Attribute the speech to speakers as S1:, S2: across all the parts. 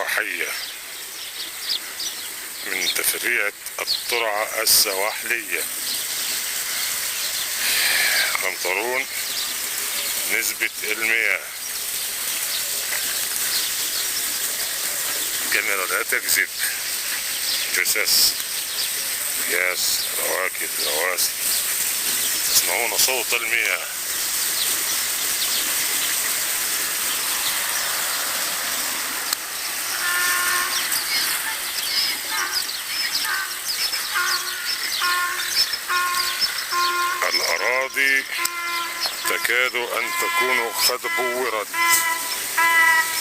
S1: صورة حية من تفريعة الترعة السواحلية. قنطرون نسبة المياه. كاميرا لا تكذب. جثث، أكياس، رواكد، رواسب. تسمعون صوت المياه. الأراضي تكاد أن تكون قد بورت.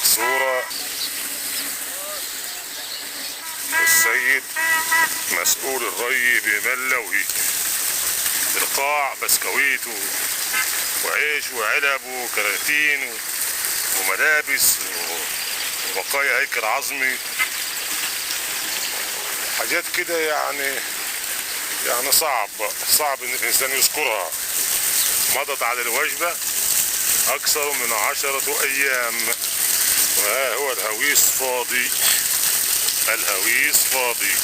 S1: صورة السيد مسؤول الري بملوي. القاع بسكويت وعيش وعلب وكراتين وملابس وبقايا هيكل عظمي، حاجات كده يعني صعب ان الانسان يذكرها. مضت على الوجبة اكثر من 10 ايام وها هو الهويس فاضي. الهويس فاضي.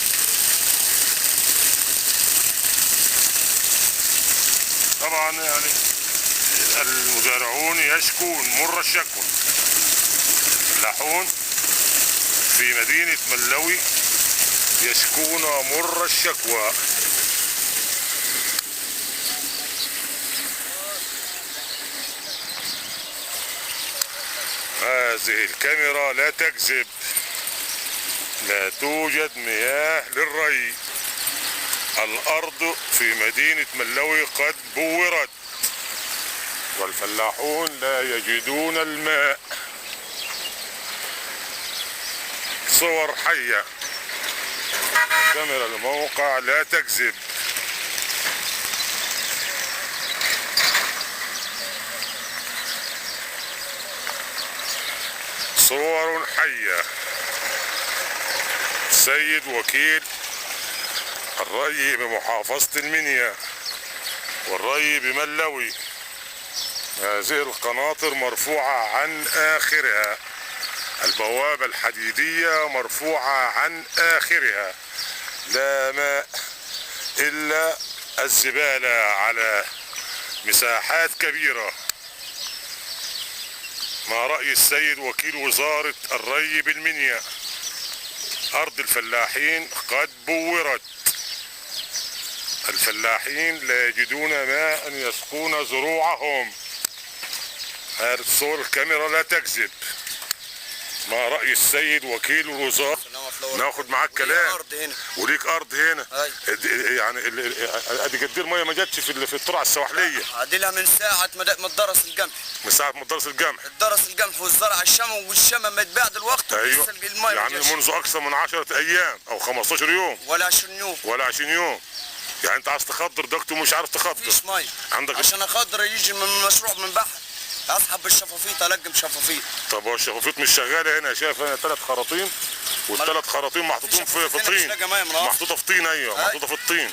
S1: طبعا يعني المزارعون يشكون مر الشكوى. الفلاحون في مدينة ملوي يشكون مر الشكوى. هذه الكاميرا لا تكذب. لا توجد مياه للري. الأرض في مدينة ملوي قد بورت والفلاحون لا يجدون الماء. صور حية. كاميرا الموقع لا تكذب. صور حية. سيد وكيل الري بمحافظة المنيا والري بملوي. هذه القناطر مرفوعة عن آخرها. البوابة الحديدية مرفوعة عن آخرها. لا ماء إلا الزبالة على مساحات كبيرة. ما رأي السيد وكيل وزارة الري بالمنيا؟ أرض الفلاحين قد بورت. الفلاحين لا يجدون ماء يسقون زروعهم. هذه الصور الكاميرا لا تكذب. ما رأي السيد وكيل الوزارة؟ ناخد معاك كلام. وليك أرض هنا. يعني ادي قد ايه المية ما جاتش في الترعة السواحلية؟
S2: عدلها من ساعة ما تدرس القمح.
S1: من ساعة ما تدرس القمح.
S2: تدرس القمح والزرع والشمم ما يتباع الوقت.
S1: ايوه يعني منذ أكثر من 10 أيام أو 15 يوم.
S2: ولا 20 يوم.
S1: ولا 20 يوم. يعني أنت عايز تخضر دكتور ومش عارف تخضر.
S2: مفيش مية.
S1: عندك
S2: عشان أخضر يجي من مشروع من بحر. اسحب الشفافيط القم شفافيط.
S1: طب هو الشفافيط مش شغاله هنا؟ شايف هنا 3 خراطيم والثلاث خراطيم محطوطين في طين. محطوطه في طين. ايوه محطوطه في الطين.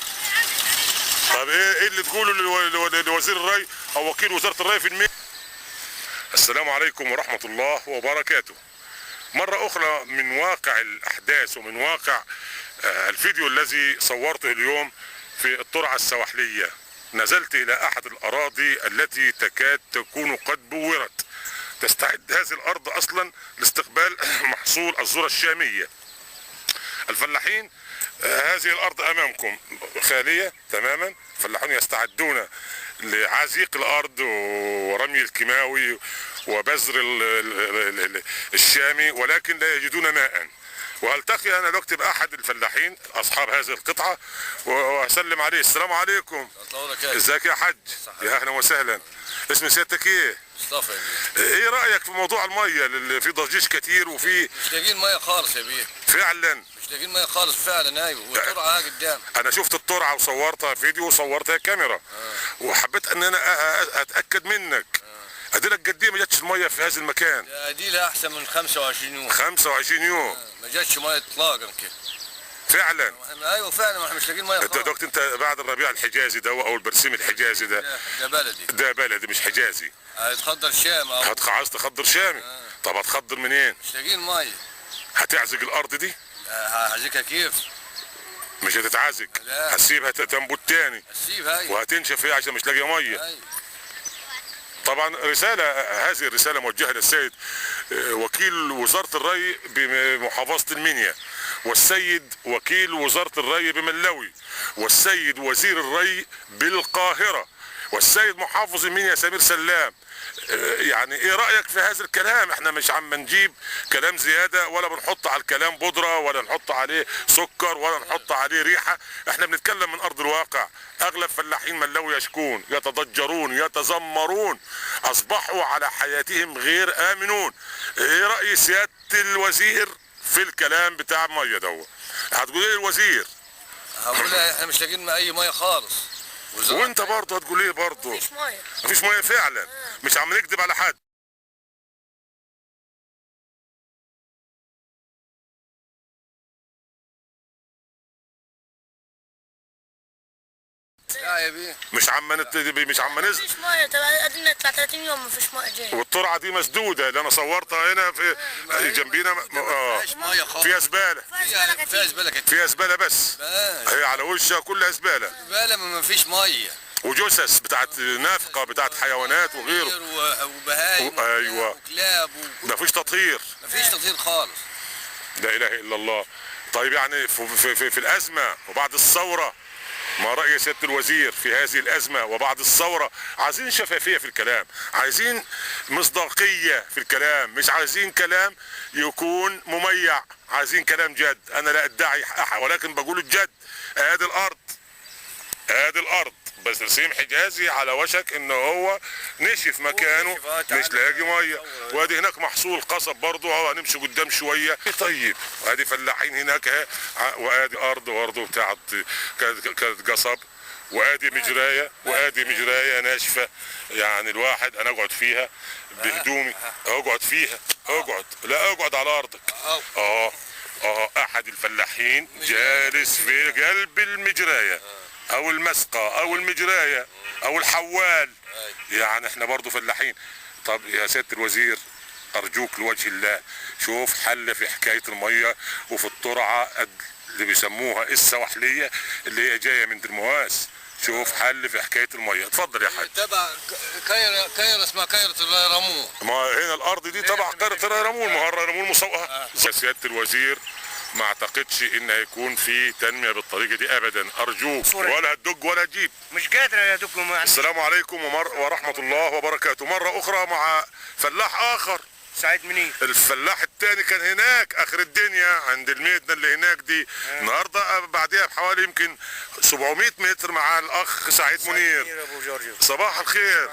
S1: طب ايه اللي تقوله لوزير الري او وكيل وزاره الري في المنيا؟ السلام عليكم ورحمه الله وبركاته. مره اخرى من واقع الاحداث ومن واقع الفيديو الذي صورته اليوم في الترعه السواحليه. نزلت إلى أحد الأراضي التي تكاد تكون قد بورت. تستعد هذه الأرض أصلا لاستقبال محصول الذرة الشامية. الفلاحين هذه الأرض أمامكم خالية تماما. الفلاحون يستعدون لعزيق الأرض ورمي الكيماوي وبذر الشامي ولكن لا يجدون ماء. والتقي انا دلوقتي باحد الفلاحين اصحاب هذه القطعه واسلم عليه. السلام عليكم. ازيك يا حاج؟ يا اهلا وسهلا. اسم سيادتك ايه؟
S3: مصطفى يا بيه.
S1: ايه رايك في موضوع الميه اللي في ضجيج كتير وفي
S3: مش لاقيين ميه خالص يا بيه؟
S1: فعلا
S3: مش لاقيين ميه خالص فعلا. ايوه والترعه قدام.
S1: انا شفت الترعه وصورتها فيديو وصورتها كاميرا وحبيت ان انا اتاكد منك. اديلك قد ايه ما جاتش الميه في هذا المكان؟
S3: ادي لها احسن من 25 يوم.
S1: 25 يوم
S3: ما جاتش ميه اطلاقا كده.
S1: فعلا.
S3: ايوه فعلا ما احنا مش لاقيين ميه خالص.
S1: دكتور انت بعد الربيع الحجازي ده او البرسيم الحجازي ده
S3: بلدي.
S1: ده بلدي مش حجازي.
S3: هتخضر شام او
S1: عايز تخضر شامي. طب هتخضر منين؟
S3: مش لاقيين ميه.
S1: هتعزج الارض دي؟
S3: هعزكها كيف؟
S1: مش هتتعزج،
S3: لا.
S1: هتسيبها تنبت تاني
S3: هسيبها هي.
S1: وهتنشف هي عشان مش لاقيه ميه.
S3: هي.
S1: طبعا هذه الرساله موجهه للسيد وكيل وزاره الري بمحافظه المنيا، والسيد وكيل وزاره الري بملوي، والسيد وزير الري بالقاهره، والسيد محافظ المنيا سمير سلام. يعني ايه رأيك في هذا الكلام؟ احنا مش عم نجيب كلام زيادة، ولا بنحط على الكلام بودرة، ولا نحط عليه سكر، ولا نحط عليه ريحة. احنا بنتكلم من ارض الواقع. اغلب فلاحين ملوي يشكون، يتضجرون، يتذمرون، اصبحوا على حياتهم غير امنون. ايه رأي سيادة الوزير في الكلام بتاع المية دوت؟ هتقول ايه الوزير؟
S3: هقول لها احنا مش لاقيين اي ميه خالص.
S1: وانت برضه هتقول ايه برضه؟
S4: مفيش ميه.
S1: مفيش ميه فعلا. مش عم نكذب على حد.
S3: لا يا بيه.
S1: مش عم ننزل.
S4: مفيش ميه. طب قعدنا نطلع 30 يوم مفيش ميه جايه.
S1: والترعه دي مسدوده اللي انا صورتها هنا في جنبينا.
S3: مفيش ميه خالص.
S1: فيها زباله.
S3: فيها زباله كتير.
S1: فيها زباله بس. هي على وشها كلها زباله.
S3: زباله ما فيش ميه.
S1: وجثث بتاعت نافقه بتاعت حيوانات وغيره.
S3: وبهايم.
S1: ايوه.
S3: وكلاب.
S1: مفيش تطهير.
S3: مفيش تطهير خالص.
S1: لا اله الا الله. طيب يعني في الازمه وبعد الثوره، ما رأي سيادة الوزير في هذه الأزمة وبعد الثورة؟ عايزين شفافية في الكلام، عايزين مصداقية في الكلام، مش عايزين كلام يكون مميع، عايزين كلام جد. أنا لا أدعي ولكن بقول الجد. ادي الأرض بس رسيم حجازي على وشك ان هو نشف مكانه، مش لاقي ميه. وادي هناك محصول قصب برضه اهو، هنمشي قدام شويه. طيب ادي فلاحين هناك اهي، وادي ارض برضه بتاعت كانت قصب، وادي مجرايه ناشفه. يعني الواحد انا اقعد فيها بهدومي، اقعد على ارضك. احد الفلاحين جالس في قلب المجرايه او المسقى او المجرايه او الحوال. يعني احنا برضو فلاحين. طب يا سيادة الوزير ارجوك لوجه الله شوف حل في حكاية المية وفي الترعة اللي بيسموها السواحلية اللي هي جاية من درمواس. شوف حل في حكاية المية. اتفضل يا حاج.
S3: تبع كايرة اسمها كايرة الريرمول.
S1: ما هنا الارض دي تبع كايرة الريرمول. ما هو الريرمول مسوقها. سيادة الوزير ما اعتقدش ان هيكون في تنمية بالطريقة دي ابدا. ارجوك ولا هتدق ولا تجيب.
S2: مش قادر ادق.
S1: السلام عليكم ورحمة الله وبركاته. مرة اخرى مع فلاح اخر.
S2: سعيد منير.
S1: الفلاح التاني كان هناك اخر الدنيا عند الميدنا اللي هناك دي. النهارده بعديها بحوالي يمكن 700 متر مع الاخ سعيد منير. صباح الخير.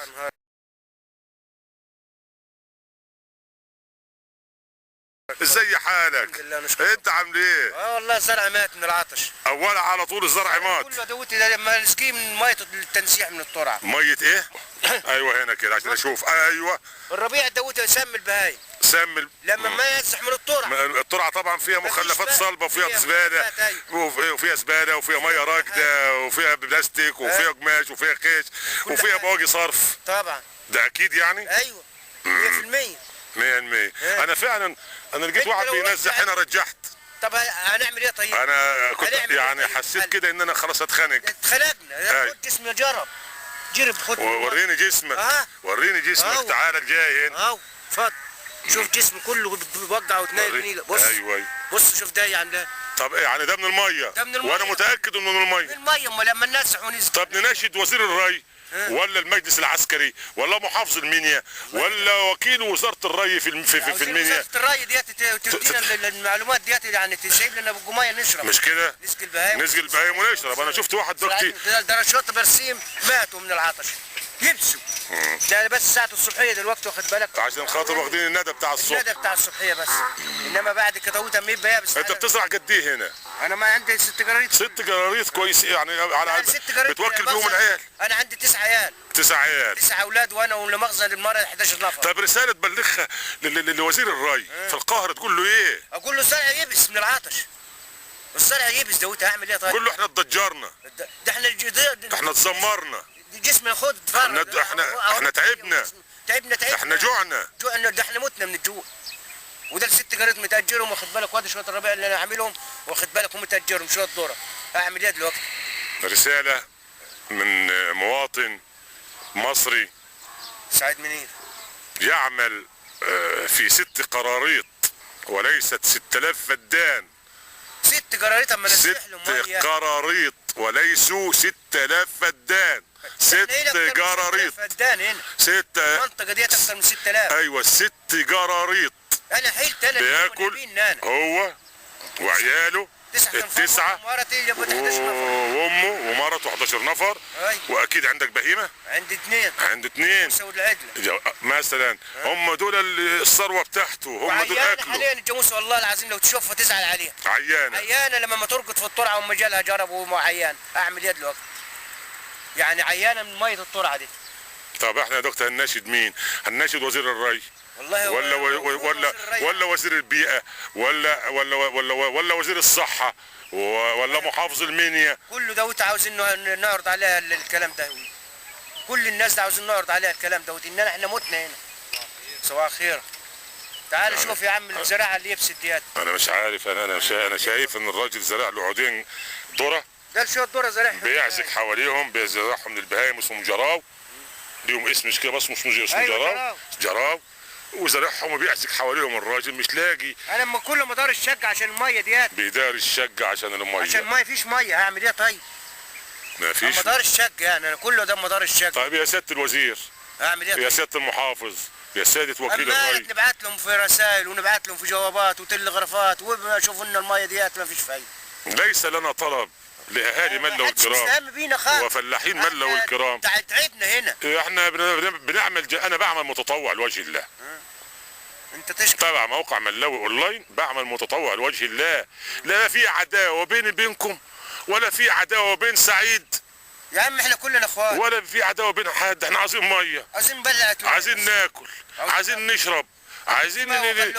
S1: ازاي حالك؟ انت عامل ايه؟
S2: والله الزرع مات من العطش.
S1: اولا على طول الزرع مات.
S2: كله دوتي لما نسقيه من ميه التنسيح من الترعه.
S1: ميه ايه؟ ايوه هنا كده عشان اشوف. ايوه
S2: الربيع دوتي سم البهايم.
S1: لما
S2: ما ينسح من الترعه.
S1: الترعه طبعا فيها مخلفات صلبه وفيها زباله وفيها ميه راكده وفيها بلاستيك وفيها قماش وفيها خيش وفيها بواقي صرف.
S2: طبعا
S1: ده اكيد يعني.
S2: ايوه 100%.
S1: 100%. انا فعلا لقيت واحد بينزح هنا رجحت.
S2: طب هنعمل ايه طيب؟
S1: انا كنت يعني حسيت كده ان انا خلاص اتخنق.
S2: اتخنقنا. خد جسمي جرب خد.
S1: وريني جسمك. وريني جسمك. تعالى جاي هنا.
S2: اهو اتفضل. شوف جسمي كله بيوجع وتنيل. بص.
S1: ايوه
S2: بص شوف ده يعني ده.
S1: طب ايه يعني ده من الميه؟ وانا متاكد انه من الميه.
S2: من الميه. امال لما ننسح وننزل.
S1: طب نناشد وزير الري ولا المجلس العسكري ولا محافظ المنيا ولا وكيل وزاره الري في المنيا.
S2: وزاره الري ديت تدينا المعلومات ديت، يعني تسيب لنا بقمايه نشرب.
S1: مش كده؟
S2: نسقي
S1: البهايم ونشرب. انا شفت واحد دلوقتي
S2: درجات برسيم ماتوا من العطش يبسوا. ده بس ساعة الصبحية دلوقتي واخد بالك،
S1: عشان خاطر واخدين الندى بتاع الصبح.
S2: الندى بتاع الصبحية بس. انما بعد كده هو تميم بيابس.
S1: انت بتزرع قد ايه هنا؟
S2: انا ما عندي 6 جراريط.
S1: 6 جراريط كويس يعني على بتوكل بيهم العيال؟
S2: انا عندي 9 عيال.
S1: 9 عيال.
S2: 9 اولاد وانا ولا مخزن المرأة 11 نفر.
S1: طيب رسالة تبلغها لوزير الري في القاهرة تقول له ايه؟
S2: اقول له الزرع يبس من العطش. الزرع يبس دوت هعمل ايه طيب؟
S1: قول له احنا اتضجرنا.
S2: ده
S1: احنا اتذمرنا.
S2: جسمنا خد
S1: احنا تعبنا.
S2: تعبنا
S1: احنا جوعنا.
S2: ده احنا متنا من الجوع. وده الست جارات متاجرهم، واخد بالك، وادي شويه الربيع اللي انا عاملهم، واخد بالك، ومتاجرهم شويه ذره. اعمل ايه دلوقتي؟
S1: رسالة من مواطن مصري
S2: سعيد منير.
S1: يعمل في 6 قراريط وليست 6000 فدان.
S2: 6 قراريط اما نزح له
S1: 6
S2: ميه.
S1: قراريط وليسوا 6000 فدان. 6 قراريط.
S2: فدان هنا
S1: 6.
S2: المنطقه ديت اكثر من 6000.
S1: ايوه 6 قراريط.
S2: انا حيلت انا
S1: بياكل هو وعياله 9 وامه ومرته 11 نفر. واكيد عندك بهيمه؟
S2: عندي 2.
S1: عندي 2
S2: سود العدله
S1: مثلا. هم دول الثروه بتاعته، هم دول اكله.
S2: حاليا الجاموسه والله العظيم لو تشوفها تزعل عليها.
S1: عيانه
S2: لما ما ترقد في الطرعه وما جالها جرب وما عيان. اعمل ايه دلوقتي؟ يعني عيانه من ميه الطرعه دي.
S1: طب احنا يا دكتور هنناشد مين؟ هنناشد وزير الري
S2: والله
S1: ولا وزير البيئه ولا وزير الصحه ولا محافظ المنيا.
S2: كله دوت عاوزين نعرض عليها الكلام ده. كل الناس ده عاوزين نعرض عليها الكلام دوت، اننا احنا متنا هنا. صباح الخير. تعال يعني شوف يا عم الزراعه اللي يبسد ديات.
S1: انا مش عارف، انا شايف ان الراجل زرع له عودين ذره.
S2: ده شويه ذره زارعهم
S1: بيعزك حواليهم، بيزرعهم من البهايم، اسمهم جراو. ليهم اسم مش كده بس اسمه جراو. وزرعهم وبيعزك حواليهم الراجل مش لاقي.
S2: انا لما كل ما دار الشقه عشان الميه ديات.
S1: بيدار الشقه عشان الميه.
S2: عشان ما فيش ميه هعمل ايه طيب؟
S1: ما فيش
S2: مدار الشقه يعني انا كله ده مدار الشقه.
S1: طيب يا سياده الوزير،
S2: اعمل ايه؟
S1: يا سياده المحافظ، يا سياده وكيل الري،
S2: نبعت لهم في رسائل ونبعت لهم في جوابات وتلغرافات وشوفوا لنا الميه ديات ما فيش فايده.
S1: ليس لنا طلب لاهالي مله والكرام وفلاحين مله والكرام.
S2: تعبنا هنا.
S1: احنا بنعمل انا بعمل متطوع لوجه الله.
S2: انت تشكي.
S1: تبع موقع ملاوي اونلاين بعمل متطوع لوجه الله. لا في عداوه بيني وبينكم، ولا في عداوه بين سعيد.
S2: يا عم احنا كلنا اخوات.
S1: ولا في عداوه بين حد، احنا عايزين ميه،
S2: عايزين نبلع،
S1: عايزين ناكل، عايزين نشرب، عايزين
S2: لنا من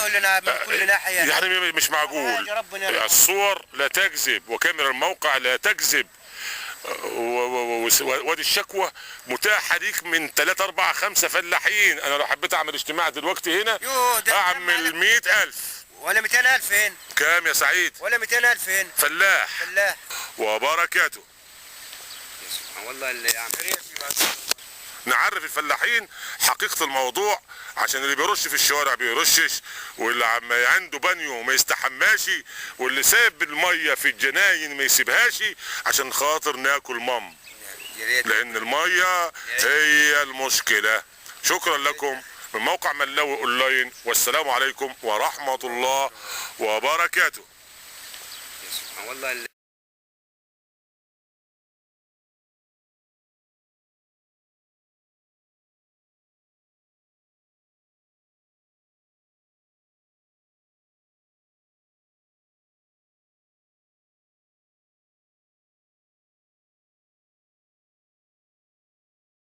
S2: كل ناحيه.
S1: يعني مش معقول. الصور لا تكذب وكاميرا الموقع لا تكذب. وادي الشكوى متاحه ليك من 3 4 5 فلاحين. انا لو حبيت اعمل اجتماع دلوقتي هنا اعمل 100,000
S2: ولا 200,000 هنا.
S1: كام يا سعيد؟
S2: ولا 200,000 هنا.
S1: فلاح وبركاته.
S2: والله اللي يعمل
S1: نعرف الفلاحين حقيقة الموضوع، عشان اللي بيرش في الشوارع بيرشش، واللي عنده بانيو ما يستحماش، واللي ساب المية في الجناين ما يسيبهاش، عشان خاطر ناكل لان المية هي المشكلة. شكرا لكم من موقع ملاوي اونلاين، والسلام عليكم ورحمة الله وبركاته.
S2: والله